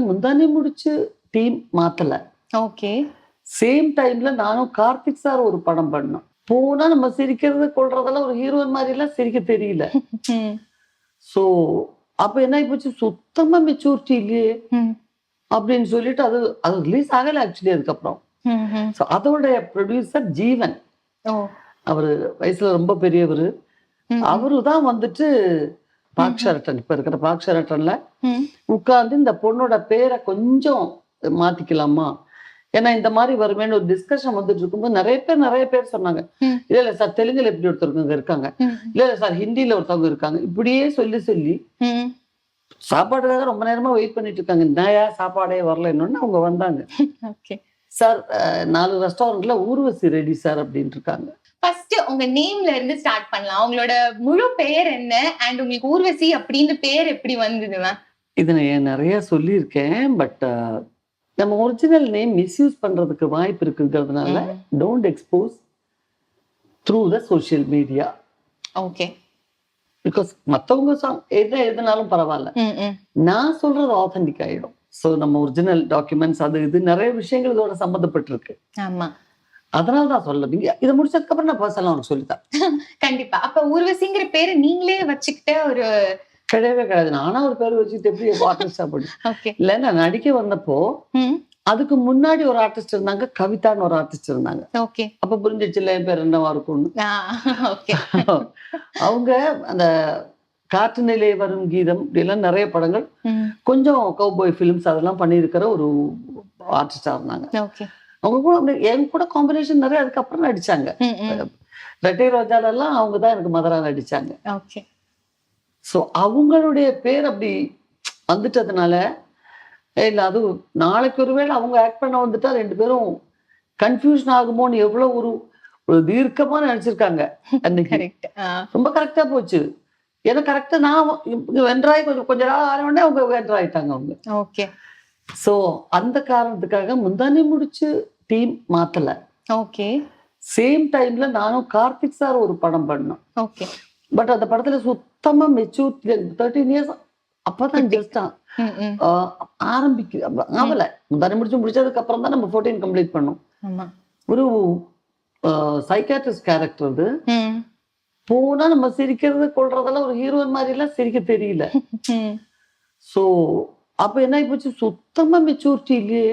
முந்தானே முடிச்சு team மாத்தல. Okay. Same டைம்ல நானும் கார்த்திக் சார் ஒரு படம் பண்ணோம். போனா நம்ம சிரிக்கிறது கொள்றதெல்லாம் ஒரு ஹீரோயின் மாதிரி எல்லாம் சிரிக்க தெரியல. சோ அப்ப என்ன ஆகி போச்சு, சுத்தமா மெச்சூரிட்டி இல்லையே அப்படின்னு சொல்லிட்டு அது அது ரிலீஸ் ஆகல ஆக்சுவலி. அதுக்கப்புறம் அதோட ப்ரொடியூசர் ஜீவன், அவரு வயசுல ரொம்ப பெரியவர். அவரு தான் வந்துட்டு பாக்ஷரட்டன், இப்ப இருக்கிற பாக்ஷரட்டன்ல உட்கார்ந்து இந்த பொண்ணோட பேரை கொஞ்சம் மாத்திக்கலாமா, ஏன்னா இந்த மாதிரி வருமேன்னு ஒரு டிஸ்கஷன் வந்துட்டு இருக்கும்போது நிறைய பேர் சொன்னாங்க, இல்ல சார் தெலுங்குல எப்படி ஒருத்தவங்க இருக்காங்க, இல்ல சார் ஹிந்தில ஒருத்தவங்க இருக்காங்க, இப்படியே சொல்லி சாப்பாடுக்காக ரொம்ப நேரமா வெயிட் பண்ணிட்டு இருக்காங்க. என்னையா சாப்பாடே வரல என்னன்னு அவங்க வந்தாங்க. சார் 4 ரெஸ்டாரண்ட்ல ஊர்வசி ரெடி சார் அப்படின்னு இருக்காங்க. ஃபர்ஸ்ட் உங்க நேம்ல இருந்து ஸ்டார்ட் பண்ணலாம். உங்களோட முழு பெயர் என்ன அண்ட் உங்களுக்கு ஊர்வசி அப்படின்னு பேர் எப்படி வந்ததுமா? இது நான் நிறைய சொல்லியிருக்கேன். பட் நம்ம ஒரிஜினல் நேம் மிஸ்யூஸ் பண்றதுக்கு வாய்ப்பு இருக்குங்கிறதுனால don't expose through the social media. Okay. Because மத்தவங்க என்ன எழுதினாலும் பரவாயில்ல, நான் சொல்றது ஆத்தென்டிக் ஆயிடும். சோ நம்ம ஒரிஜினல் டாக்குமெண்ட்ஸ் அது இது நிறைய விஷயங்கள் இதோட சம்பந்தப்பட்டிருக்கு. ஆமா, அதனாலதான் சொல்ல. நீங்க இதை முடிச்சதுக்கு அப்புறம் நான் பர்சனலா உனக்கு சொல்லித்தரேன். கண்டிப்பா. அப்ப ஊர்வசிங்கிற பேரு நீங்களே வச்சுக்கிட்ட ஒரு கிடையவே கிடையாது. நானா ஒரு பேர் வச்சுட்டு எப்படி ஆர்டிஸ்டா போட்டு இல்ல. நான் நடிக்க வந்தப்போ அதுக்கு முன்னாடி ஒரு ஆர்டிஸ்ட் இருந்தாங்க, கவிதான்னு ஒரு ஆர்டிஸ்ட் இருந்தாங்க. அப்ப புரிஞ்சிச்சுல என் பேர் என்னவா இருக்கும்னு. அவங்க அந்த காற்று நிலை வரும் கீதம் இப்படிலாம் நிறைய படங்கள், கொஞ்சம் கவுபாய் பிலிம்ஸ் அதெல்லாம் பண்ணியிருக்கிற ஒரு ஆர்டிஸ்டா இருந்தாங்க. அவங்க கூட என் கூட காம்பினேஷன் நிறைய அதுக்கப்புறம் நடிச்சாங்க. ரெட்டை ரோஜாலெல்லாம் அவங்க தான் எனக்கு மதரா நடிச்சாங்க. ஸோ அவங்களுடைய பேர் அப்படி வந்துட்டதுனால, இல்லை அது நாளைக்கு ஒருவேளை அவங்க ஆக்ட் பண்ண வந்துட்டா 2 பேரும் கன்ஃபியூஷன் ஆகுமோன்னு எவ்வளவு ஒரு தீர்க்கமா நினைச்சிருக்காங்க அன்னைக்கு. ரொம்ப கரெக்டா போச்சு. ஏன்னா கரெக்டா நான் வென்றாய் கொஞ்ச நாள் ஆனோடனே அவங்க வென்றாயிட்டாங்க அவங்க. ஓகே. ஸோ அந்த காரணத்துக்காக முந்தானே முடிச்சு டீம் மாத்தல. ஓகே. சேம் டைம்ல நானும் கார்த்திக் சார் ஒரு படம் பண்ணோம். ஓகே. பட் அந்த படத்துல சுத்தமா மெச்சூர் 13 இயர்ஸ் அப்பதான் ஜஸ்ட் ஆரம்பிக்குது ஆவல. முந்தானே முடிச்சதுக்கு அப்புறம் தான் நம்ம 14 கம்ப்ளீட் பண்ணோம். ஒரு சைக்காட்ரிஸ்ட் கேரக்டர் அது. போனா நம்ம சிரிக்கிறது கொள்றதெல்லாம் ஒரு ஹீரோயின் மாதிரி எல்லாம் சிரிக்க தெரியல. சோ அப்ப என்ன ஆகி போச்சு, சுத்தமா மெச்சூரிட்டி இல்லையே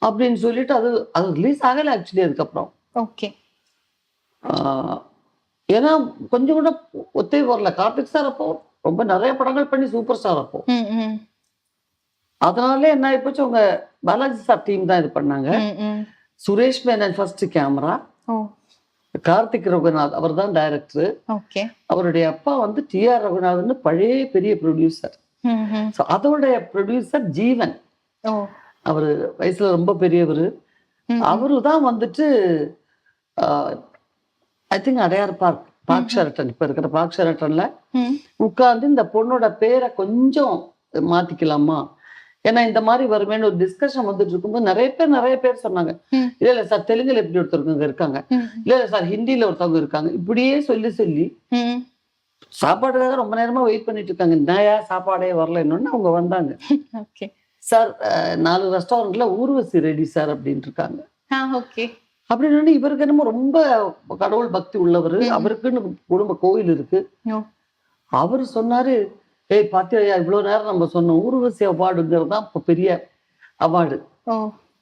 அப்படின்னு சொல்லிட்டு அது அது ரிலீஸ் ஆகல ஆக்சுவலி. அதுக்கப்புறம் ஓகே. ஏன்னா கொஞ்சம் கூட ஒத்தே வரல. கார்த்திக் சார் அப்போ ரொம்ப நிறைய படங்கள் பண்ணி சூப்பர் ஸ்டார் அப்போ. அதனால என்ன ஆகி போச்சு, அவங்க பாலாஜி சார் டீம் தான் இது பண்ணாங்க. சுரேஷ் மேனன் ஃபர்ஸ்ட் கேமரா, கார்த்திக் ரகுநாத் அவர் தான் டைரக்டர். அவருடைய அப்பா வந்து TR ரகுநாத்னு பழைய பெரிய ப்ரொடியூசர். அதோட ப்ரொடியூசர் ஜீவன், அவரு வயசுல ரொம்ப பெரியவர். அவரு தான் வந்துட்டு ஐ திங்க் அடையார் பாக்ஷரட்டன், இப்ப இருக்கிற பாக்ஷரட்டன்ல உட்கார்ந்து இந்த பொண்ணோட பேரை கொஞ்சம் மாத்திக்கலாமா, ஏன்னா இந்த மாதிரி வருமேன்னு ஒரு டிஸ்கஷன் வந்துட்டு இருக்கும்போது நிறைய பேர் சொன்னாங்க, இல்ல சார் தெலுங்குல எப்படி ஒருத்தவங்க இருக்காங்க, இல்ல சார் ஹிந்தில ஒருத்தவங்க இருக்காங்க, இப்படியே சொல்லி சாப்பாடுக்காக ரொம்ப நேரமா வெயிட் பண்ணிட்டு இருக்காங்க. என்னையா சாப்பாடே வரல என்னன்னு அவங்க வந்தாங்க. சார் 4 ரெஸ்டாரண்ட்ல ஊர்வசி ரெடி சார் அப்படின்னு இருக்காங்க. அப்படின்னு இவருக்கு என்னமோ ரொம்ப கடவுள் பக்தி உள்ளவர், அவருக்குன்னு குடும்ப கோயில் இருக்கு. அவரு சொன்னாரு, ஏய் பாத்தியா இவ்வளவு நேரம் நம்ம சொன்னோம், ஊர்வசி அவார்டுங்கிறது தான் இப்ப பெரிய அவார்டு.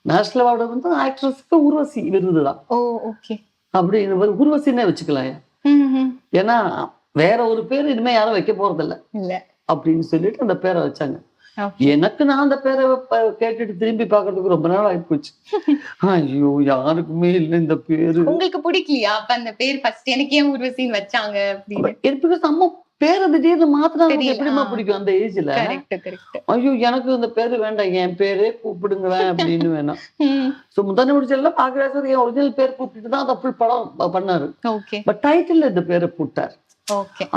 நேஷனல் அவார்டு வந்து ஆக்ட்ரஸ்க்கு ஊர்வசி விருது தான் அப்படின்னு ஊர்வசின்னே வச்சுக்கலாம். ஏன்னா வேற ஒரு பேர் இனிமே யாரும் வைக்க போறது இல்ல அப்படின்னு சொல்லிட்டு அந்த பேரை வச்சாங்க. எனக்கு நான் அந்த பேரை கேட்டுட்டு திரும்பி பாக்குறதுக்கு ரொம்ப நாள் ஆகி போச்சு. ஐயோ யாருக்குமே இல்ல இந்த பேரு. உங்களுக்கு பிடிக்கலையா அப்ப அந்த பேர்? ஃபர்ஸ்ட் எனக்கு ஏன் ஊர்வசின்னு வச்சாங்க அப்படின்னு எனக்கு நம்ம பேரை திடீர்னு மாத்தினா எப்படிமா பிடிக்கும் அந்த ஏஜ்ல. ஐயோ எனக்கு இந்த பேரு வேண்டாம், என் பேரே கூப்பிடுங்களேன் அப்படின்னு வேணாம். சோ முந்தானே முடிச்செல்லாம் பாக்குறாரு, என் ஒரிஜினல் பேர் கூப்பிட்டு தான் அதை ஃபுல் படம் பண்ணாரு. பட் டைட்டில் இந்த பேரை போட்டார்.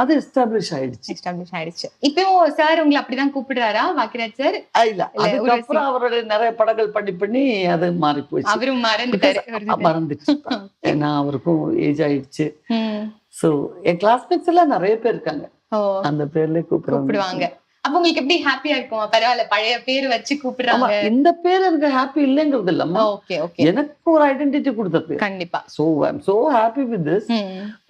அது எஸ்டாப்லிஷ் ஆயிடுச்சு. இப்போ சார் உங்களை அப்படிதான் கூப்பிடுறாரா பாக்கியராஜ் சார்? இல்ல, அதுக்கப்புறம் அவருடைய நிறைய படங்கள் பண்ணி அது மாறி போச்சு. அவரும் மறந்துச்சு. ஏன்னா அவருக்கும் ஏஜ் ஆயிடுச்சு. சோ என் கிளாஸ்மேட்ஸ் எல்லாம் நிறைய பேர் இருக்காங்க, அந்த பேர்ல கூப்பிடுவாங்க. அப்ப உங்களுக்கு எப்படி ஹாப்பியா இருக்குமா? பரவாயில்ல பழைய பேர் வச்சு ஆமா, கூப்பிடுறாங்க. இந்த பேர் எனக்கு ஹாப்பி இல்லைங்கிறது இல்லம்மா, ஓகே ஓகே. எனக்கு ஒரு ஐடென்டிட்டி கொடுத்தது. கண்டிப்பா. So I am so happy with this.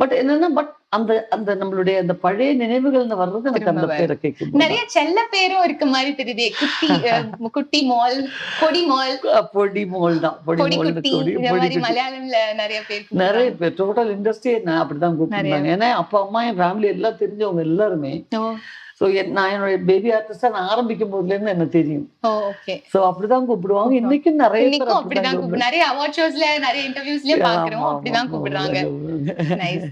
But என்னன்னா, அந்த அந்த நம்மளுடைய அந்த பழைய நினைவுகள் வர்றது எனக்கு திரும்ப அந்த வரும். பேரை கேட்கும். நிறைய செல்ல பேரும் இருக்க மாதிரி தெரியுதே. குட்டி குட்டி மால், கொடி மால், பொடி மோல் தான், பொடி கொடி மோல், குட்டி, கொடி இந்த பொடி மாதிரி குட்டி. மலையாளம்ல நிறைய பேர் நிறைய கூப்பிடுறாங்க. பேர் டோட்டல் இண்டஸ்ட்ரியே நான் அப்படிதான் கூப்பிடுறாங்க. ஏன்னா அப்பா அம்மா என் ஃபேமிலி எல்லாம் தெரிஞ்சவங்க எல்லாருமே. ஓ ஸோ நான் என்னுடைய பேபி ஆர்டிஸ்டா நான் ஆரம்பிக்கும் போதுல இருந்து எனக்கு தெரியும். ஓகே. ஸோ அப்படிதான் கூப்பிடுவாங்க. இன்னைக்கும் நிறைய பேர் இன்னைக்கும் அப்படிதான் அப்படிதான் கூப்பிடு. நிறைய அவார்ட் ஷோஸ்ல நிறைய இன்டர்வியூஸ்லயே பாக்குறோம். அப்படிதான் கூப்பிடுறாங்க. கூப்பிடுறாங்க. நைஸ்.